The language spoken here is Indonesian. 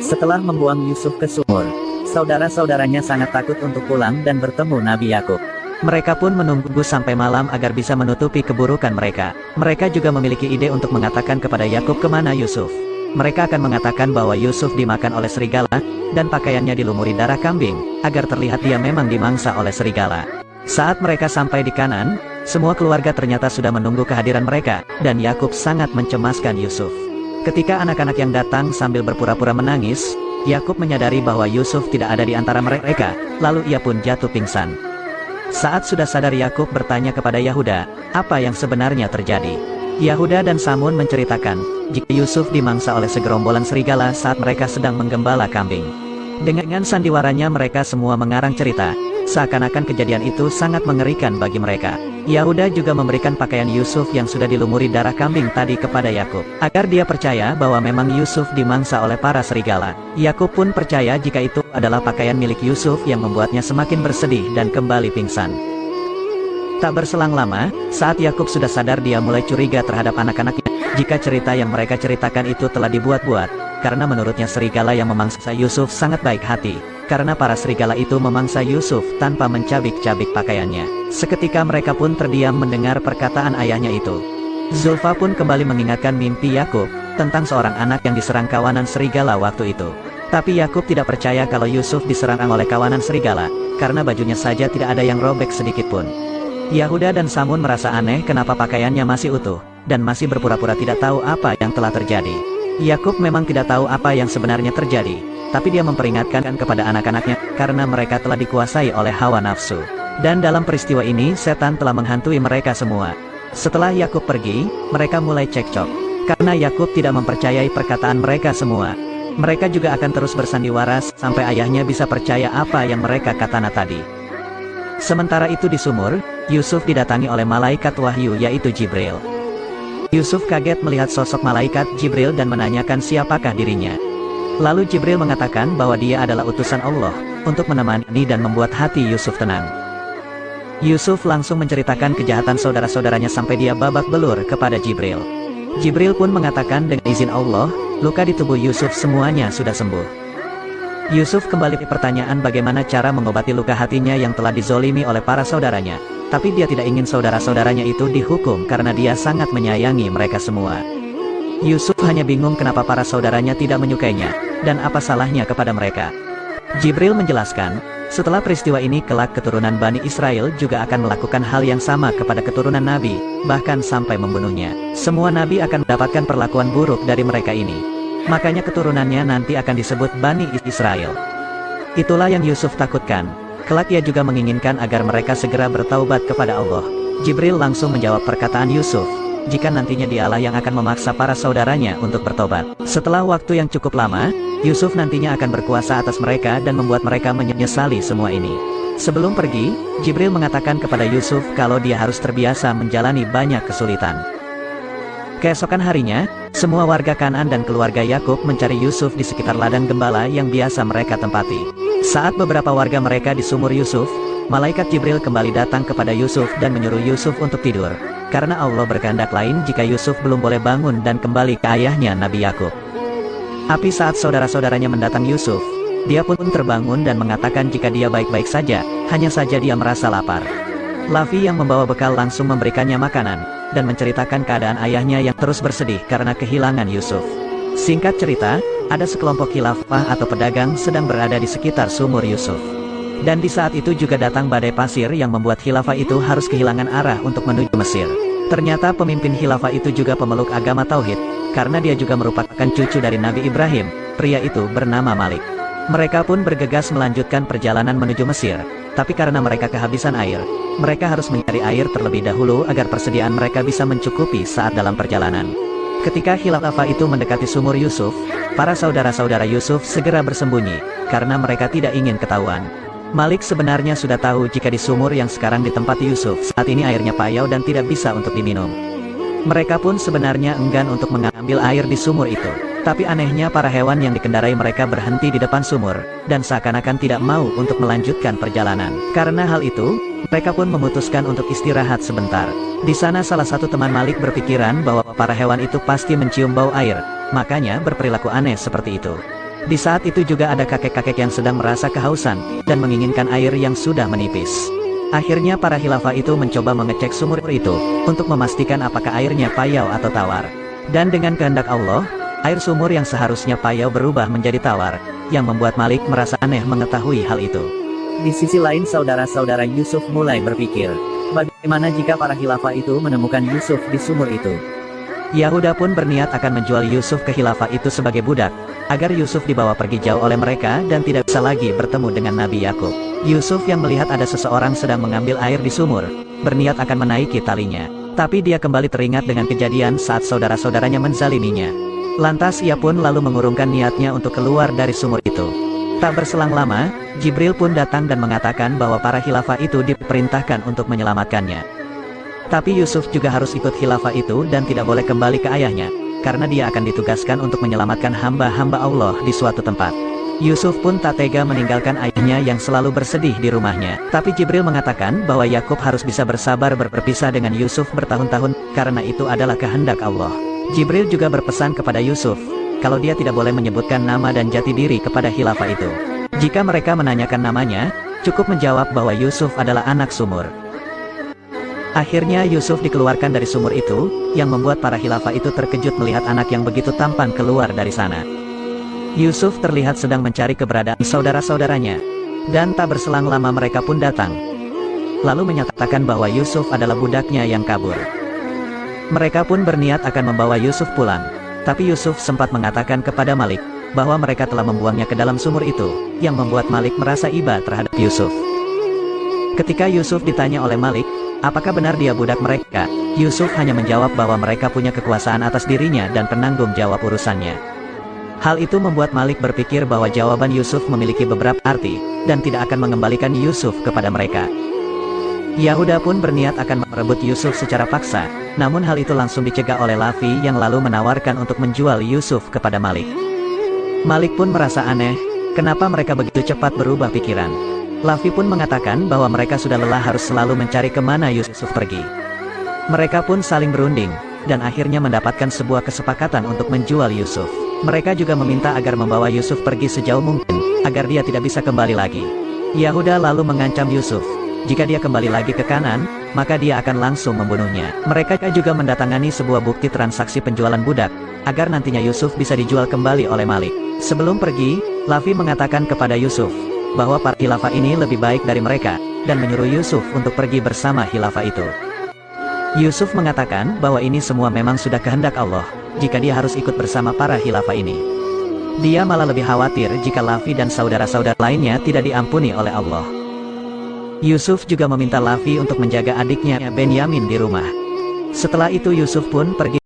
Setelah membuang Yusuf ke sumur, saudara-saudaranya sangat takut untuk pulang dan bertemu Nabi Yakub. Mereka pun menunggu sampai malam agar bisa menutupi keburukan mereka. Mereka juga memiliki ide untuk mengatakan kepada Yakub kemana Yusuf. Mereka akan mengatakan bahwa Yusuf dimakan oleh serigala, dan pakaiannya dilumuri darah kambing, agar terlihat dia memang dimangsa oleh serigala. Saat mereka sampai di Kanaan, semua keluarga ternyata sudah menunggu kehadiran mereka, dan Yakub sangat mencemaskan Yusuf. Ketika anak-anak yang datang sambil berpura-pura menangis, Yakub menyadari bahwa Yusuf tidak ada di antara mereka, lalu ia pun jatuh pingsan. Saat sudah sadar, Yakub bertanya kepada Yahuda, apa yang sebenarnya terjadi. Yahuda dan Samun menceritakan, jika Yusuf dimangsa oleh segerombolan serigala saat mereka sedang menggembala kambing. Dengan sandiwaranya mereka semua mengarang cerita, seakan-akan kejadian itu sangat mengerikan bagi mereka. Yahuda juga memberikan pakaian Yusuf yang sudah dilumuri darah kambing tadi kepada Yakub, agar dia percaya bahwa memang Yusuf dimangsa oleh para serigala. Yakub pun percaya jika itu adalah pakaian milik Yusuf yang membuatnya semakin bersedih dan kembali pingsan. Tak berselang lama, saat Yakub sudah sadar, dia mulai curiga terhadap anak-anaknya, jika cerita yang mereka ceritakan itu telah dibuat-buat, karena menurutnya serigala yang memangsa Yusuf sangat baik hati. Karena para serigala itu memangsa Yusuf tanpa mencabik-cabik pakaiannya. Seketika mereka pun terdiam mendengar perkataan ayahnya itu. Zulfa pun kembali mengingatkan mimpi Yakub tentang seorang anak yang diserang kawanan serigala waktu itu. Tapi Yakub tidak percaya kalau Yusuf diserang oleh kawanan serigala, karena bajunya saja tidak ada yang robek sedikit pun. Yahuda dan Samun merasa aneh kenapa pakaiannya masih utuh, dan masih berpura-pura tidak tahu apa yang telah terjadi. Yakub memang tidak tahu apa yang sebenarnya terjadi, tapi dia memperingatkan kepada anak-anaknya, karena mereka telah dikuasai oleh hawa nafsu. Dan dalam peristiwa ini setan telah menghantui mereka semua. Setelah Yakub pergi, mereka mulai cekcok, karena Yakub tidak mempercayai perkataan mereka semua. Mereka juga akan terus bersandiwara sampai ayahnya bisa percaya apa yang mereka katakan tadi. Sementara itu di sumur, Yusuf didatangi oleh malaikat wahyu yaitu Jibril. Yusuf kaget melihat sosok malaikat Jibril dan menanyakan siapakah dirinya. Lalu Jibril mengatakan bahwa dia adalah utusan Allah, untuk menemani dan membuat hati Yusuf tenang. Yusuf langsung menceritakan kejahatan saudara-saudaranya sampai dia babak belur kepada Jibril. Jibril pun mengatakan dengan izin Allah, luka di tubuh Yusuf semuanya sudah sembuh. Yusuf kembali pertanyaan bagaimana cara mengobati luka hatinya yang telah dizolimi oleh para saudaranya. Tapi dia tidak ingin saudara-saudaranya itu dihukum karena dia sangat menyayangi mereka semua. Yusuf hanya bingung kenapa para saudaranya tidak menyukainya, dan apa salahnya kepada mereka. Jibril menjelaskan, setelah peristiwa ini kelak keturunan Bani Israel juga akan melakukan hal yang sama kepada keturunan Nabi, bahkan sampai membunuhnya. Semua Nabi akan mendapatkan perlakuan buruk dari mereka ini. Makanya keturunannya nanti akan disebut Bani Israel. Itulah yang Yusuf takutkan. Kelak ia juga menginginkan agar mereka segera bertaubat kepada Allah. Jibril langsung menjawab perkataan Yusuf, jika nantinya dialah yang akan memaksa para saudaranya untuk bertobat. Setelah waktu yang cukup lama, Yusuf nantinya akan berkuasa atas mereka dan membuat mereka menyesali semua ini. Sebelum pergi, Jibril mengatakan kepada Yusuf kalau dia harus terbiasa menjalani banyak kesulitan. Keesokan harinya, semua warga Kanaan dan keluarga Yakub mencari Yusuf di sekitar ladang gembala yang biasa mereka tempati. Saat beberapa warga mereka di sumur Yusuf, malaikat Jibril kembali datang kepada Yusuf dan menyuruh Yusuf untuk tidur, karena Allah berkehendak lain jika Yusuf belum boleh bangun dan kembali ke ayahnya Nabi Yakub. Tapi saat saudara-saudaranya mendatang Yusuf, dia pun terbangun dan mengatakan jika dia baik-baik saja, hanya saja dia merasa lapar. Lavi yang membawa bekal langsung memberikannya makanan, dan menceritakan keadaan ayahnya yang terus bersedih karena kehilangan Yusuf. Singkat cerita, ada sekelompok khilafah atau pedagang sedang berada di sekitar sumur Yusuf. Dan di saat itu juga datang badai pasir yang membuat khilafah itu harus kehilangan arah untuk menuju Mesir. Ternyata pemimpin khilafah itu juga pemeluk agama Tauhid, karena dia juga merupakan cucu dari Nabi Ibrahim. Pria itu bernama Malik. Mereka pun bergegas melanjutkan perjalanan menuju Mesir, tapi karena mereka kehabisan air, mereka harus mencari air terlebih dahulu agar persediaan mereka bisa mencukupi saat dalam perjalanan. Ketika khilafah itu mendekati sumur Yusuf, para saudara-saudara Yusuf segera bersembunyi, karena mereka tidak ingin ketahuan. Malik sebenarnya sudah tahu jika di sumur yang sekarang ditempati Yusuf saat ini airnya payau dan tidak bisa untuk diminum. Mereka pun sebenarnya enggan untuk mengambil air di sumur itu. Tapi anehnya para hewan yang dikendarai mereka berhenti di depan sumur, dan seakan-akan tidak mau untuk melanjutkan perjalanan. Karena hal itu, Mereka pun memutuskan untuk istirahat sebentar. Di sana salah satu teman Malik berpikiran bahwa para hewan itu pasti mencium bau air, makanya berperilaku aneh seperti itu. Di saat itu juga ada kakek-kakek yang sedang merasa kehausan, dan menginginkan air yang sudah menipis. Akhirnya para khilafah itu mencoba mengecek sumur itu, untuk memastikan apakah airnya payau atau tawar. Dan dengan kehendak Allah, air sumur yang seharusnya payau berubah menjadi tawar, yang membuat Malik merasa aneh mengetahui hal itu. Di sisi lain saudara-saudara Yusuf mulai berpikir, bagaimana jika para khilafah itu menemukan Yusuf di sumur itu? Yahuda pun berniat akan menjual Yusuf ke khilafah itu sebagai budak, agar Yusuf dibawa pergi jauh oleh mereka dan tidak bisa lagi bertemu dengan Nabi Yakub. Yusuf yang melihat ada seseorang sedang mengambil air di sumur, berniat akan menaiki talinya. Tapi dia kembali teringat dengan kejadian saat saudara-saudaranya menzaliminya. Lantas ia pun lalu mengurungkan niatnya untuk keluar dari sumur itu. Tak berselang lama, Jibril pun datang dan mengatakan bahwa para khilafah itu diperintahkan untuk menyelamatkannya. Tapi Yusuf juga harus ikut khilafah itu dan tidak boleh kembali ke ayahnya, karena dia akan ditugaskan untuk menyelamatkan hamba-hamba Allah di suatu tempat. Yusuf pun tak tega meninggalkan ayahnya yang selalu bersedih di rumahnya. Tapi Jibril mengatakan bahwa Yakub harus bisa bersabar berpisah dengan Yusuf bertahun-tahun, karena itu adalah kehendak Allah. Jibril juga berpesan kepada Yusuf, kalau dia tidak boleh menyebutkan nama dan jati diri kepada khilafah itu. Jika mereka menanyakan namanya, cukup menjawab bahwa Yusuf adalah anak sumur. Akhirnya Yusuf dikeluarkan dari sumur itu, yang membuat para khilafah itu terkejut melihat anak yang begitu tampan keluar dari sana. Yusuf terlihat sedang mencari keberadaan saudara-saudaranya. Dan tak berselang lama mereka pun datang. Lalu menyatakan bahwa Yusuf adalah budaknya yang kabur. Mereka pun berniat akan membawa Yusuf pulang. Tapi Yusuf sempat mengatakan kepada Malik, bahwa mereka telah membuangnya ke dalam sumur itu, yang membuat Malik merasa iba terhadap Yusuf. Ketika Yusuf ditanya oleh Malik, apakah benar dia budak mereka? Yusuf hanya menjawab bahwa mereka punya kekuasaan atas dirinya dan penanggung jawab urusannya. Hal itu membuat Malik berpikir bahwa jawaban Yusuf memiliki beberapa arti, dan tidak akan mengembalikan Yusuf kepada mereka. Yahuda pun berniat akan merebut Yusuf secara paksa, namun hal itu langsung dicegah oleh Lavi yang lalu menawarkan untuk menjual Yusuf kepada Malik. Malik pun merasa aneh, kenapa mereka begitu cepat berubah pikiran. Lavi pun mengatakan bahwa mereka sudah lelah harus selalu mencari kemana Yusuf pergi. Mereka pun saling berunding, dan akhirnya mendapatkan sebuah kesepakatan untuk menjual Yusuf. Mereka juga meminta agar membawa Yusuf pergi sejauh mungkin, agar dia tidak bisa kembali lagi. Yahuda lalu mengancam Yusuf, jika dia kembali lagi ke Kanaan, maka dia akan langsung membunuhnya. Mereka juga mendatangani sebuah bukti transaksi penjualan budak, agar nantinya Yusuf bisa dijual kembali oleh Malik. Sebelum pergi, Lavi mengatakan kepada Yusuf, bahwa para khilafah ini lebih baik dari mereka, dan menyuruh Yusuf untuk pergi bersama khilafah itu. Yusuf mengatakan bahwa ini semua memang sudah kehendak Allah, jika dia harus ikut bersama para khilafah ini. Dia malah lebih khawatir jika Lavi dan saudara-saudara lainnya tidak diampuni oleh Allah. Yusuf juga meminta Lavi untuk menjaga adiknya Benyamin di rumah. Setelah itu Yusuf pun pergi